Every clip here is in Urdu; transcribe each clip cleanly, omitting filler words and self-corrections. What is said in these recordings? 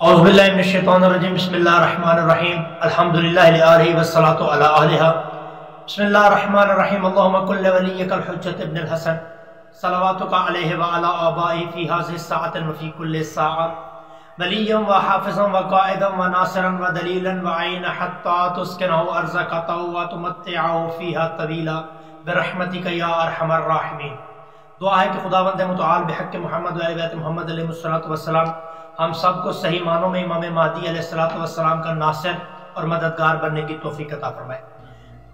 اعوذ باللہ من الشیطان الرجیم بسم اللہ الرحمن الرحیم الحمدللہ لآلہ والصلاة علی آلہا بسم اللہ الرحمن الرحیم اللہم کل ولیک الحجت ابن الحسن صلواتک علیہ وعلا آبائی فی حاضر الساعة وفی کل ساعة ولیا وحافظا وقائدا وناصرا ودلیلا وعین حتی تسکنہ ارزقتا وتمتعہ فیہا طویلا برحمتک یا ارحم الراحمین۔ دعا ہے کہ خداوند متعال بحق محمد و بیت محمد علیہ السلام ہم سب کو صحیح معنوں میں امام مہدی علیہ السلام کا ناصر اور مددگار بننے کی توفیق عطا فرمائے۔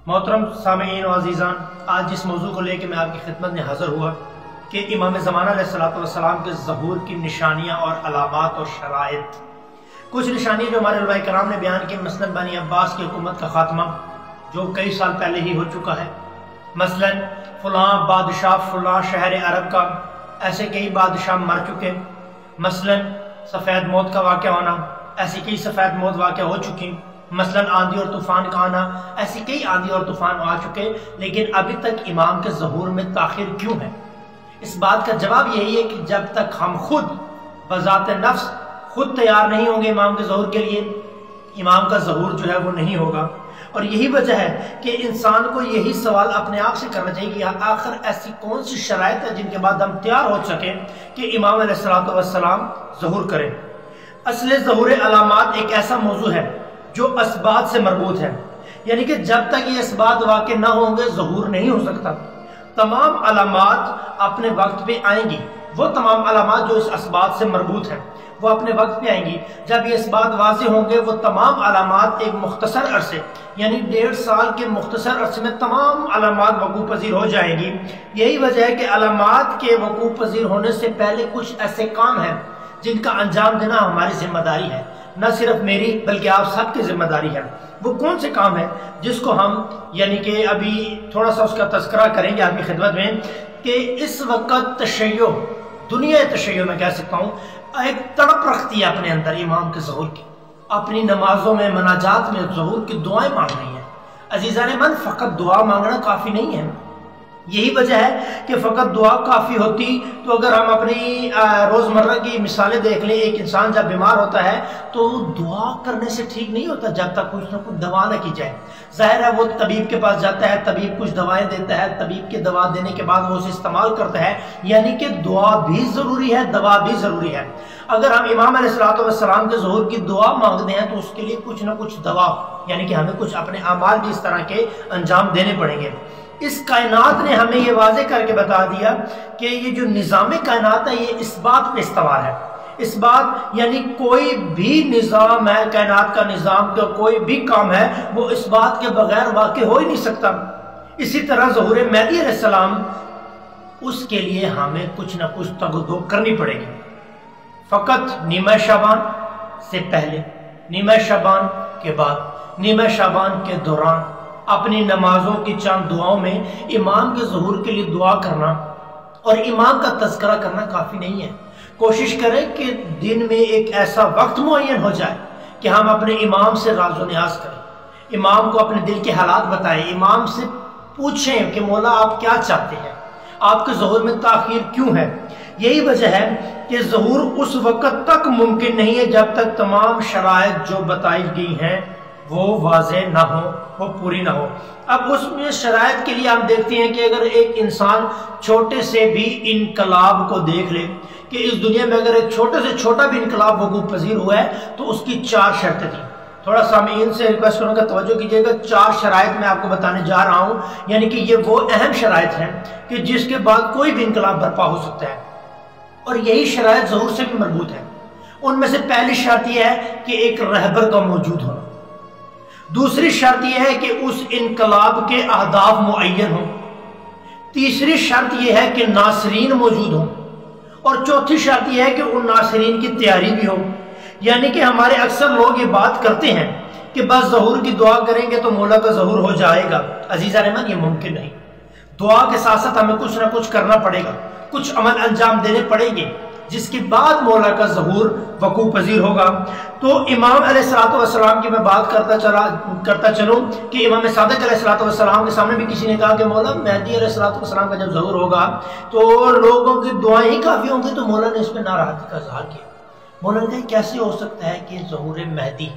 محترم سامعین و عزیزان، آج جس موضوع کو لے کے میں آپ کی خدمت میں حاضر ہوا کہ امام زمانہ علیہ السلام کے ظہور کی نشانیاں اور علامات اور شرائط۔ کچھ نشانیاں جو ہمارے علماء کرام نے بیان کی، مثلاً بنی عباس کی حکومت کا خاتمہ جو کئی سال پہلے ہی ہو چکا ہے، مثلاً فلاں بادشاہ فلاں شہر عرب کا، ایسے کئی بادشاہ مر چکے، مثلاً سفید موت کا واقعہ ہونا، ایسی کئی سفید موت واقع ہو چکی، مثلاً آندھی اور طوفان کا آنا، ایسی کئی آندھی اور طوفان آ چکے، لیکن ابھی تک امام کے ظہور میں تاخیر کیوں ہے؟ اس بات کا جواب یہی ہے کہ جب تک ہم خود بذات نفس خود تیار نہیں ہوں گے امام کے ظہور کے لیے، امام کا ظہور جو ہے وہ نہیں ہوگا۔ اور یہی وجہ ہے کہ انسان کو یہی سوال اپنے آپ سے کرنا چاہیے کہ آخر ایسی کون سی شرائط ہے جن کے بعد ہم تیار ہو سکیں کہ امام علیہ السلام ظہور کریں۔ اصل ظہور علامات ایک ایسا موضوع ہے جو اسبات سے مربوط ہے، یعنی کہ جب تک یہ اسبات واقع نہ ہوں گے ظہور نہیں ہو سکتا۔ تمام علامات اپنے وقت پہ آئیں گی، وہ تمام علامات جو اس اسبات سے مربوط ہیں وہ اپنے وقت پہ آئیں گی۔ جب یہ اسبات واضح ہوں گے وہ تمام علامات ایک مختصر عرصے یعنی 1.5 سال کے مختصر عرصے میں تمام علامات وقوع پذیر ہو جائیں گی۔ یہی وجہ ہے کہ علامات کے وقوع پذیر ہونے سے پہلے کچھ ایسے کام ہیں جن کا انجام دینا ہماری ذمہ داری ہے، نہ صرف میری بلکہ آپ سب کی ذمہ داری ہے۔ وہ کون سے کام ہیں جس کو ہم یعنی کہ ابھی تھوڑا سا اس کا تذکرہ کریں گے آپ کی خدمت میں کہ اس وقت تشیع، دنیا تشیع میں کہہ سکتا ہوں، ایک تڑپ رکھتی ہے اپنے اندر امام کے ظہور کی، اپنی نمازوں میں مناجات میں ظہور کی دعائیں مانگ رہی ہیں۔ عزیزان من، فقط دعا مانگنا کافی نہیں ہے۔ یہی وجہ ہے کہ فقط دعا کافی ہوتی تو اگر ہم اپنی روزمرہ کی مثالیں دیکھ لیں، ایک انسان جب بیمار ہوتا ہے تو دعا کرنے سے ٹھیک نہیں ہوتا جب تک کچھ نہ کچھ دوا نہ کی جائے۔ ظاہر ہے وہ طبیب کے پاس جاتا ہے، طبیب کچھ دوائیں دیتا ہے، طبیب کے دوا دینے کے بعد وہ اسے استعمال کرتا ہے، یعنی کہ دعا بھی ضروری ہے، دوا بھی ضروری ہے۔ اگر ہم امام علیہ السلام کے ظہور کی دعا مانگتے ہیں تو اس کے لیے کچھ نہ کچھ دوا یعنی کہ ہمیں کچھ اپنے اعمال بھی اس طرح کے انجام دینے پڑیں گے۔ اس کائنات نے ہمیں یہ واضح کر کے بتا دیا کہ یہ جو نظام کائنات ہے یہ اس بات پہ استوار ہے۔ اس بات یعنی کوئی بھی نظام ہے، کائنات کا نظام کا کوئی بھی کام ہے، وہ اس بات کے بغیر واقع ہو ہی نہیں سکتا۔ اسی طرح ظہور مہدی علیہ السلام، اس کے لیے ہمیں کچھ نہ کچھ تگ و دو کرنی پڑے گی۔ فقط نیمہ شعبان سے پہلے، نیمہ شعبان کے بعد، نیمہ شعبان کے دوران اپنی نمازوں کی چند دعاؤں میں امام کے ظہور کے لیے دعا کرنا اور امام کا تذکرہ کرنا کافی نہیں ہے۔ کوشش کریں کہ دن میں ایک ایسا وقت معین ہو جائے کہ ہم اپنے امام سے راز و نیاز کریں، امام کو اپنے دل کے حالات بتائیں، امام سے پوچھیں کہ مولا آپ کیا چاہتے ہیں، آپ کے ظہور میں تاخیر کیوں ہے۔ یہی وجہ ہے کہ ظہور اس وقت تک ممکن نہیں ہے جب تک تمام شرائط جو بتائی گئی ہیں وہ واضح نہ ہو، وہ پوری نہ ہو۔ اب اس میں شرائط کے لیے ہم دیکھتے ہیں کہ اگر ایک انسان چھوٹے سے بھی انقلاب کو دیکھ لے کہ اس دنیا میں اگر ایک چھوٹے سے چھوٹا بھی انقلاب وقوع پذیر ہوا ہے تو اس کی 4 شرطیں تھیں۔ تھوڑا سامعین سے ریکویسٹ کروں گا توجہ کیجیے گا، 4 شرائط میں آپ کو بتانے جا رہا ہوں، یعنی کہ یہ وہ اہم شرائط ہیں کہ جس کے بعد کوئی بھی انقلاب برپا ہو سکتا ہے، اور یہی شرائط ظہور سے بھی مربوط ہے۔ ان میں سے پہلی شرط یہ ہے کہ ایک رہبر کا موجود ہونا، دوسری شرط یہ ہے کہ اس انقلاب کے اہداف معین ہوں، تیسری شرط یہ ہے کہ ناصرین موجود ہوں، اور چوتھی شرط یہ ہے کہ ان ناصرین کی تیاری بھی ہو۔ یعنی کہ ہمارے اکثر لوگ یہ بات کرتے ہیں کہ بس ظہور کی دعا کریں گے تو مولا کا ظہور ہو جائے گا۔ عزیزان من، یہ ممکن نہیں۔ دعا کے ساتھ ساتھ ہمیں کچھ نہ کچھ کرنا پڑے گا، کچھ عمل انجام دینے پڑیں گے جس کے بعد مولا کا ظہور وقوع پذیر ہوگا۔ تو امام علیہ السلام کی میں بات کرتا چلوں کہ امام صادق علیہ السلام کے سامنے بھی کسی نے کہا کہ مولا مہدی علیہ السلام کا جب ظہور ہوگا تو لوگوں کی دعائیں ہی کافی ہوں گی، تو مولا نے اس پہ ناراضگی کا اظہار کیا مولانا کہا کیسے ہو سکتا ہے کہ ظہور مہدی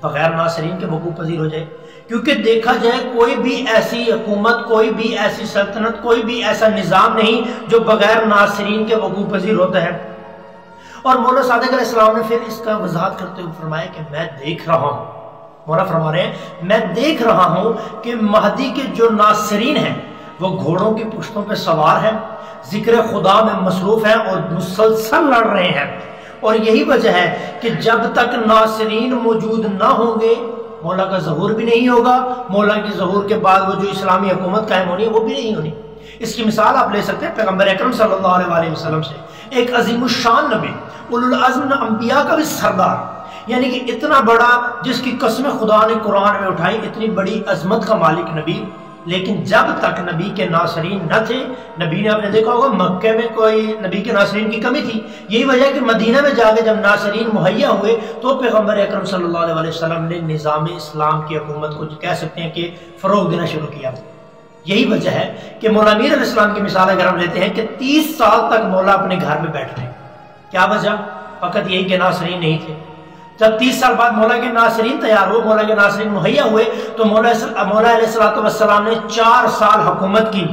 بغیر ناصرین کے وقوع پذیر ہو جائے؟ کیونکہ دیکھا جائے کوئی بھی ایسی حکومت، کوئی بھی ایسی سلطنت، کوئی بھی ایسا نظام نہیں جو بغیر ناصرین کے وقوع پذیر ہوتا ہے۔ اور مولا صادق علیہ السلام نے پھر اس کا وضاحت کرتے ہوئے فرمایا کہ میں دیکھ رہا ہوں، مولا فرما رہے ہیں میں دیکھ رہا ہوں کہ مہدی کے جو ناصرین ہیں وہ گھوڑوں کی پشتوں پہ سوار ہیں، ذکر خدا میں مصروف ہیں اور مسلسل لڑ رہے ہیں، اور یہی وجہ ہے کہ جب تک ناصرین موجود نہ ہوں گے مولا کا ظہور بھی نہیں ہوگا، مولا کے ظہور کے بعد وہ جو اسلامی حکومت قائم ہونی ہے وہ بھی نہیں ہونی۔ اس کی مثال آپ لے سکتے ہیں پیغمبر اکرم صلی اللہ علیہ وسلم سے، ایک عظیم الشان نبی، اولو العزم انبیاء کا بھی سردار، یعنی کہ اتنا بڑا جس کی قسم خدا نے قرآن میں اٹھائی، اتنی بڑی عظمت کا مالک نبی، لیکن جب تک نبی کے ناصرین نہ تھے، نبی نے آپ نے دیکھا ہوگا مکہ میں کوئی نبی کے ناصرین کی کمی تھی، یہی وجہ ہے کہ مدینہ میں جا کے جب ناصرین مہیا ہوئے تو پیغمبر اکرم صلی اللہ علیہ وسلم نے نظام اسلام کی حکومت کو کہہ سکتے ہیں کہ فروغ دینا شروع کیا۔ یہی وجہ ہے کہ مولا امیر علیہ السلام کی مثال اگر ہم لیتے ہیں کہ 30 سال تک مولا اپنے گھر میں بیٹھ رہے، کیا وجہ؟ فقط یہی کہ ناصرین نہیں تھے۔ جب 30 سال بعد مولا کے ناصرین تیار ہوئے، مولا کے ناصرین مہیا ہوئے، تو مولا علیہ السلام نے 4 سال حکومت کی،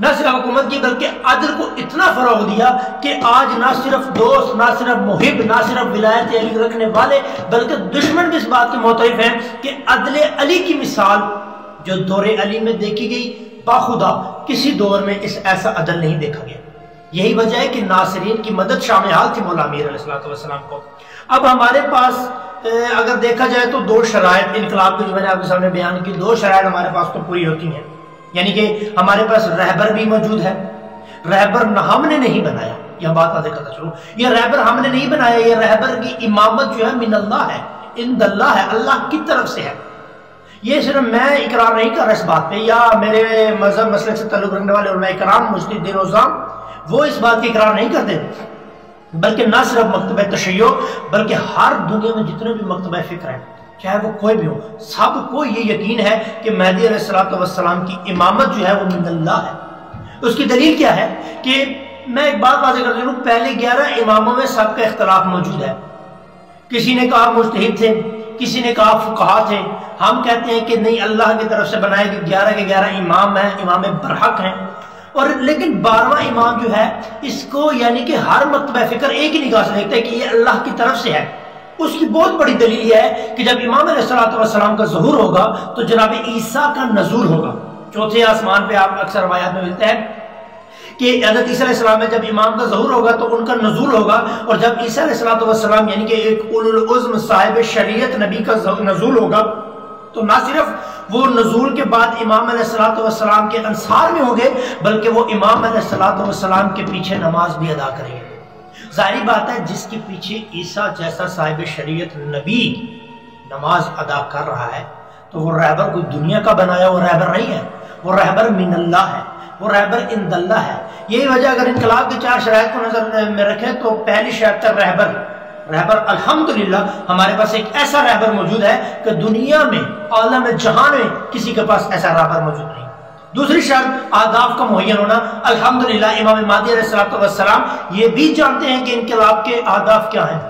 نہ صرف حکومت کی بلکہ عدل کو اتنا فروغ دیا کہ آج نہ صرف دوست، نہ صرف محب، نہ صرف ولایت علی رکھنے والے بلکہ دشمن بھی اس بات کے معترف ہیں کہ عدل علی کی مثال جو دور علی میں دیکھی گئی باخدا کسی دور میں ایسا عدل نہیں دیکھا گیا۔ یہی وجہ ہے کہ ناصرین کی مدد شامل حال تھی مولا امیر علیہ السلام کو۔ اب ہمارے پاس اگر دیکھا جائے تو 2 شرائط انقلاب کی جو میں نے آپ کے سامنے بیان کی، 2 شرائط ہمارے پاس تو پوری ہوتی ہیں، یعنی کہ ہمارے پاس رہبر بھی موجود ہے، رہبر ہم نے نہیں بنایا، یہ بات واضح کرتا چلوں، یہ رہبر ہم نے نہیں بنایا، یہ رہبر کی امامت جو ہے من اللہ ہے، عند اللہ ہے، اللہ کی طرف سے ہے۔ یہ صرف میں اقرار نہیں کر رہا اس بات پہ، یا میرے مذہب مسلک سے تعلق رکھنے والے علماء کرام مجتہدین عظام وہ اس بات کی اقرار نہیں کرتے، بلکہ نہ صرف مکتبہ تشیع بلکہ ہر دنیا میں جتنے بھی مکتبہ فکر ہیں چاہے وہ کوئی بھی ہو، سب کو یہ یقین ہے کہ مہدی علیہ السلام کی امامت جو ہے وہ من اللہ ہے۔ اس کی دلیل کیا ہے کہ میں ایک بات واضح کر دوں، پہلے 11 اماموں میں سب کا اختلاف موجود ہے، کسی نے کہا مجتہد تھے، کسی نے کہا فقہا تھے، ہم کہتے ہیں کہ نہیں اللہ کی طرف سے بنائے کہ 11 کے 11 امام ہیں، امام برحق ہیں، اور لیکن 12واں امام جو ہے اس کو یعنی کہ ہر مکتبہ فکر ایک ہی نگاہ سے دیکھتا ہے کہ یہ اللہ کی طرف سے ہے۔ اس کی بہت بڑی دلیل یہ ہے کہ جب امام علیہ السلام کا ظہور ہوگا تو جناب عیسیٰ کا نزول ہوگا، 4تھے آسمان پہ آپ اکثر روایات میں ملتا ہے کہ حضرت عیسیٰ علیہ السلام میں جب امام کا ظہور ہوگا تو ان کا نزول ہوگا، اور جب عیسیٰ علیہ السلام یعنی کہ ایک اولو العزم صاحب شریعت نبی کا نزول ہوگا تو نہ صرف وہ نزول کے بعد امام علیہ السلام کے انصار میں ہوں گے بلکہ وہ امام علیہ السلام کے پیچھے نماز بھی ادا کریں گے۔ ظاہری بات ہے جس کے پیچھے عیسیٰ جیسا صاحب شریعت نبی نماز ادا کر رہا ہے تو وہ رہبر کوئی دنیا کا بنایا وہ رہبر نہیں ہے، وہ رہبر من اللہ ہے، وہ رہبر عند اللہ ہے۔ یہی وجہ اگر انقلاب کی 4 شرائط کو نظر میں رکھیں تو پہلی شرط ہے رہبر الحمدللہ ہمارے پاس ایک ایسا رہبر موجود ہے کہ دنیا میں عالم جہان میں کسی کے پاس ایسا رہبر موجود نہیں۔ دوسری شرط آداب کا مہین ہونا، الحمدللہ امام مہدی علیہ السلام یہ بھی جانتے ہیں کہ انقلاب کے آداب کیا ہیں۔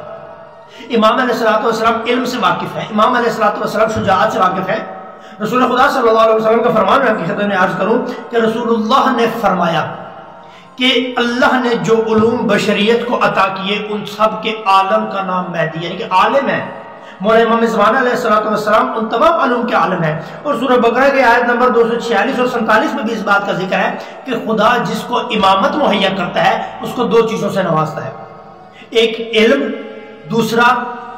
امام علیہ السلام علم سے واقف ہے، امام علیہ السلام شجاعت سے واقف ہے۔ رسول خدا صلی اللہ علیہ وسلم کا فرمان میں حقیقت میں عرض کروں کہ رسول اللہ نے فرمایا کہ اللہ نے جو علوم بشریت کو عطا کیے ان سب کے عالم کا نام مہدی یعنی کہ عالم ہے۔ مولا امام زمانہ علیہ السلام ان تمام علوم کے عالم ہیں، اور سورہ بقرہ کی آیت نمبر 246 اور 47 میں بھی اس بات کا ذکر ہے کہ خدا جس کو امامت مہیا کرتا ہے اس کو 2 چیزوں سے نوازتا ہے، ایک علم، دوسرا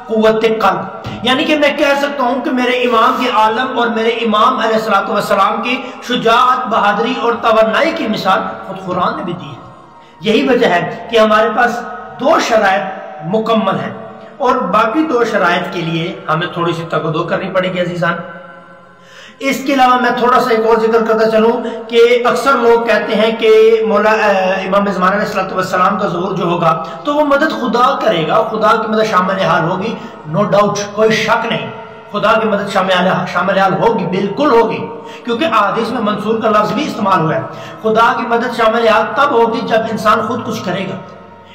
قوت قلب۔ یعنی کہ میں کہہ سکتا ہوں کہ میرے امام کے عالم اور میرے امام علیہ السلام کی شجاعت، بہادری اور توانائی کی مثال خود قرآن نے بھی دی ہے۔ یہی وجہ ہے کہ ہمارے پاس 2 شرائط مکمل ہیں، اور باقی 2 شرائط کے لیے ہمیں تھوڑی سی تقدو کرنی پڑے گی عزیزان۔ اس کے علاوہ میں تھوڑا سا ایک اور ذکر کرتا چلوں کہ اکثر لوگ کہتے ہیں کہ مولا امام زمانہ علیہ السلام کا ظہور جو ہوگا تو وہ مدد خدا کرے گا، خدا کی مدد شامل حال ہوگی، نو ڈاؤٹ، کوئی شک نہیں، خدا کی مدد شامل حال ہوگی، بالکل ہوگی، کیونکہ احادیث میں منصور کا لفظ بھی استعمال ہوا ہے۔ خدا کی مدد شامل حال تب ہوگی جب انسان خود کچھ کرے گا،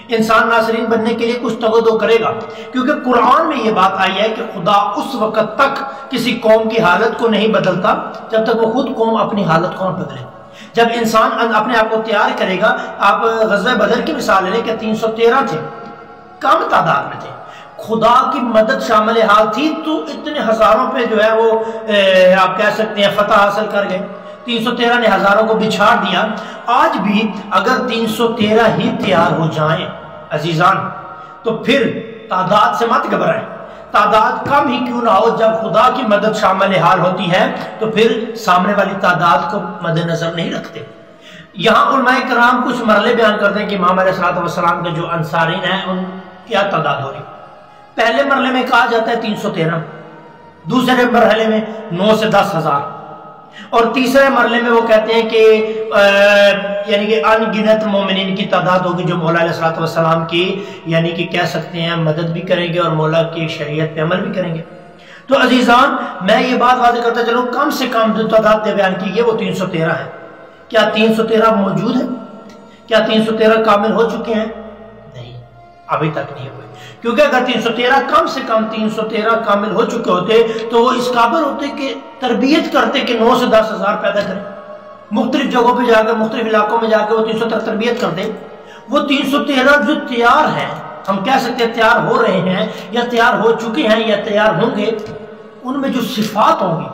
انسان ناصرین بننے کے لیے کچھ تودو کرے گا، کیونکہ قرآن میں یہ بات آئی ہے کہ خدا اس وقت تک کسی قوم کی حالت کو نہیں بدلتا جب تک وہ خود قوم اپنی حالت کو نہ بدلے۔ جب انسان اپنے آپ کو تیار کرے گا، آپ غزوہ بدر کی مثال لیں کہ 313 تھے، کم تعداد میں تھے، خدا کی مدد شامل حال تھی تو اتنے ہزاروں پہ جو ہے وہ آپ کہہ سکتے ہیں فتح حاصل کر گئے۔ 313 نے ہزاروں کو بچھاڑ دیا۔ آج بھی اگر 313 ہی تیار ہو جائیں عزیزان تو پھر تعداد سے مت گھبرائیں، تعداد کم ہی کیوں نہ ہو، جب خدا کی مدد شامل حال ہوتی ہے تو پھر سامنے والی تعداد کو مد نظر نہیں رکھتے۔ یہاں علماء کرام کچھ مرحلے بیان کرتے ہیں کہ امام علیہ السلام کے جو انصارین ہیں ان کیا تعداد ہو رہی۔ پہلے مرحلے میں کہا جاتا ہے 313، دوسرے مرحلے میں 9 سے 10 ہزار، اور تیسرے مرحلے میں وہ کہتے ہیں کہ یعنی کہ ان گنت مومنین کی تعداد ہوگی جو مولا علیہ السلام کی یعنی کہ کہہ سکتے ہیں مدد بھی کریں گے اور مولا کی شریعت پہ عمل بھی کریں گے۔ تو عزیزان میں یہ بات واضح کرتا چلوں، کم سے کم جو تعداد بیان کی گئی وہ 313 ہے۔ کیا 313 موجود ہے؟ کیا 313 کامل ہو چکے ہیں؟ نہیں، ابھی تک نہیں ہوئے، کیونکہ اگر 313 کم سے کم 313 کامل ہو چکے ہوتے تو وہ اس قابل ہوتے کہ تربیت کرتے کہ 9 سے 10 ہزار پیدا کریں، مختلف جگہوں پہ جا کے مختلف علاقوں میں جا کے وہ 313 تربیت کرتے۔ وہ 313 جو تیار ہیں، ہم کہہ سکتے ہیں تیار ہو رہے ہیں یا تیار ہو چکے ہیں یا تیار ہوں گے، ان میں جو صفات ہوں گی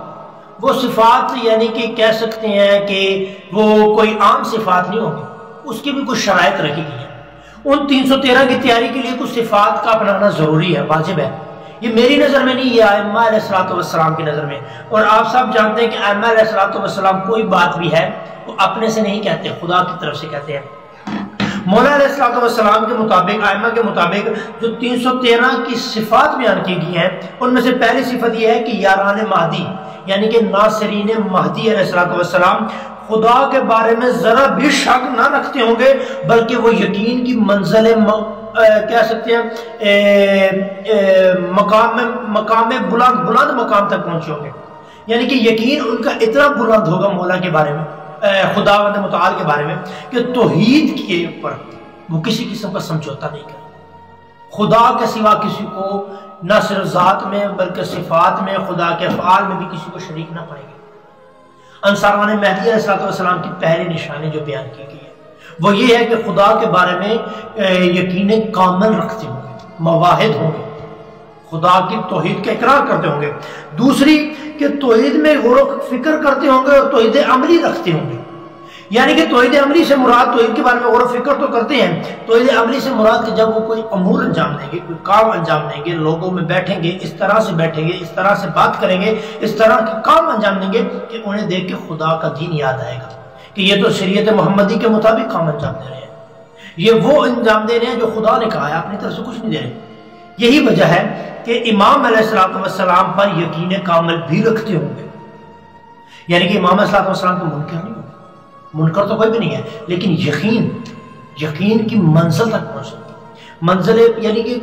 وہ صفات یعنی کہ کہہ سکتے ہیں کہ وہ کوئی عام صفات نہیں ہوں گی، اس کی بھی کچھ شرائط رکھی گئی ہیں۔ ان 313 کی تیاری کے لیے کچھ صفات کا اپنانا ضروری ہے، واجب ہے۔ یہ میری نظر میں نہیں، یہ ائمہ علیہ السلام کی نظر میں، اور آپ سب جانتے ہیں کہ ائمہ علیہ السلام کوئی بات بھی ہے وہ اپنے سے نہیں کہتے، خدا کی طرف سے کہتے ہیں۔ مولا علیہ السلام کے مطابق، ائمہ کے مطابق جو 313 کی صفات بیان کی گئی ہیں ان میں سے پہلی صفت یہ ہے کہ یاران مہدی یعنی کہ ناصرین مہدی علیہ السلام خدا کے بارے میں ذرا بھی شک نہ رکھتے ہوں گے، بلکہ وہ یقین کی منزل کہہ سکتے ہیں مقام بلند مقام تک پہنچے ہوں گے، یعنی کہ یقین ان کا اتنا بلند ہوگا مولا کے بارے میں، خداوند متعال کے بارے میں، کہ توحید کے اوپر وہ کسی قسم کا سمجھوتا نہیں کرے، خدا کے سوا کسی کو نہ صرف ذات میں بلکہ صفات میں، خدا کے افعال میں بھی کسی کو شریک نہ پڑیں گے۔ انصاروان مہدی علیہ السلام کی پہلی نشانی جو بیان کی گئی ہے وہ یہ ہے کہ خدا کے بارے میں یقین کامل رکھتے ہوں گے، مواحد ہوں گے، خدا کی توحید کا اقرار کرتے ہوں گے۔ دوسری کہ توحید میں غور و فکر کرتے ہوں گے اور توحید عملی رکھتے ہوں گے، یعنی کہ توحید عملی سے مراد توحید کے بارے میں غور و فکر تو کرتے ہیں، توحید عملی سے مراد کہ جب وہ کوئی امور انجام دیں گے، کوئی کام انجام دیں گے، لوگوں میں بیٹھیں گے، اس طرح سے بیٹھیں گے، اس طرح سے بات کریں گے، اس طرح کے کام انجام دیں گے کہ انہیں دیکھ کے خدا کا دین یاد آئے گا کہ یہ تو شریعت محمدی کے مطابق کام انجام دے رہے ہیں، یہ وہ انجام دے رہے ہیں جو خدا نے کہا ہے، اپنی طرف سے کچھ نہیں دے رہے۔ یہی وجہ ہے کہ امام علیہ السلام پر یقین کامل بھی رکھتے ہوں گے، یعنی کہ امام علیہ السلام کو منکر نہیں ہوگا، منکر تو کوئی بھی نہیں ہے، لیکن یقین کی منزل تک پہنچ سکتے ہیں، منزل یعنی کہ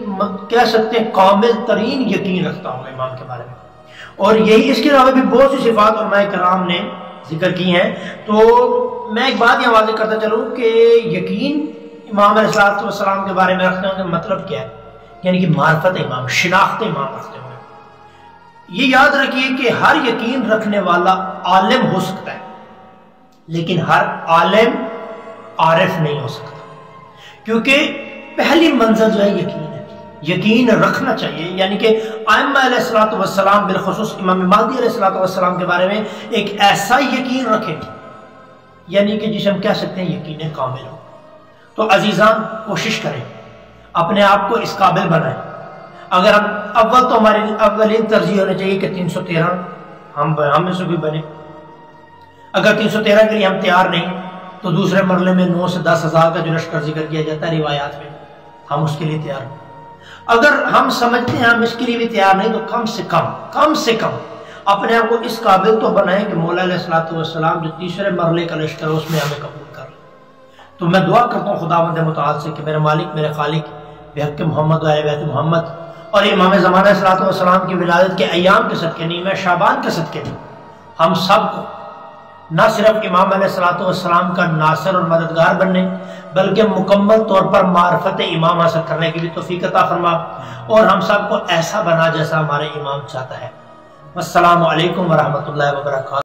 کہہ سکتے ہیں کامل ترین یقین رکھتا ہوگا امام کے بارے میں۔ اور یہی اس کے علاوہ بھی بہت سی صفات علماء کرام نے ذکر کی ہیں، تو میں ایک بات یہ واضح کرتا چلوں کہ یقین امام علیہ السلام کے بارے میں رکھنے کا مطلب کیا ہے، یعنی کہ معرفت امام، شناخت امام رکھتے ہوئے۔ یہ یاد رکھیے کہ ہر یقین رکھنے والا عالم ہو سکتا ہے، لیکن ہر عالم عارف نہیں ہو سکتا، کیونکہ پہلی منزل جو ہے یقین ہے، یقین رکھنا چاہیے، یعنی کہ ائمہ علیہ السلام بالخصوص امام مہدی علیہ السلام کے بارے میں ایک ایسا یقین رکھیں یعنی کہ جسے ہم کہہ سکتے ہیں یقین کامل ہو۔ تو عزیزان کوشش کریں، اپنے آپ کو اس قابل بنائیں۔ اگر ہم اول تو ہماری اولین ترجیح ہونا چاہیے کہ 313 ہم میں سے بھی بنے، اگر 313 کے لیے ہم تیار نہیں تو دوسرے مرحلے میں 9 سے 10 ہزار کا جو لشکر ذکر کیا جاتا ہے روایات میں، ہم اس کے لیے تیار ہیں۔ اگر ہم سمجھتے ہیں ہم اس کے لیے بھی تیار نہیں تو کم سے کم اپنے آپ کو اس قابل تو بنائیں کہ مولا علیہ السلام جو تیسرے مرحلے کا لشکر ہے اس میں ہمیں قبول کر لیں۔ تو میں دعا کرتا ہوں خداوند متعال سے کہ میرے مالک، میرے خالق، بحق محمد و اہل بیت محمد اور امام زمانہ صلی اللہ علیہ وسلم کی ولادت کے ایام کے صدقے، نیمہ شعبان کے صدقے، ہم سب کو نہ صرف امام علیہ الصلوۃ والسلام کا ناصر اور مددگار بننے بلکہ مکمل طور پر معرفت امام حاصل کرنے کی بھی توفیق عطا فرما اور ہم سب کو ایسا بنا جیسا ہمارے امام چاہتا ہے۔ السلام علیکم ورحمۃ اللہ وبرکاتہ۔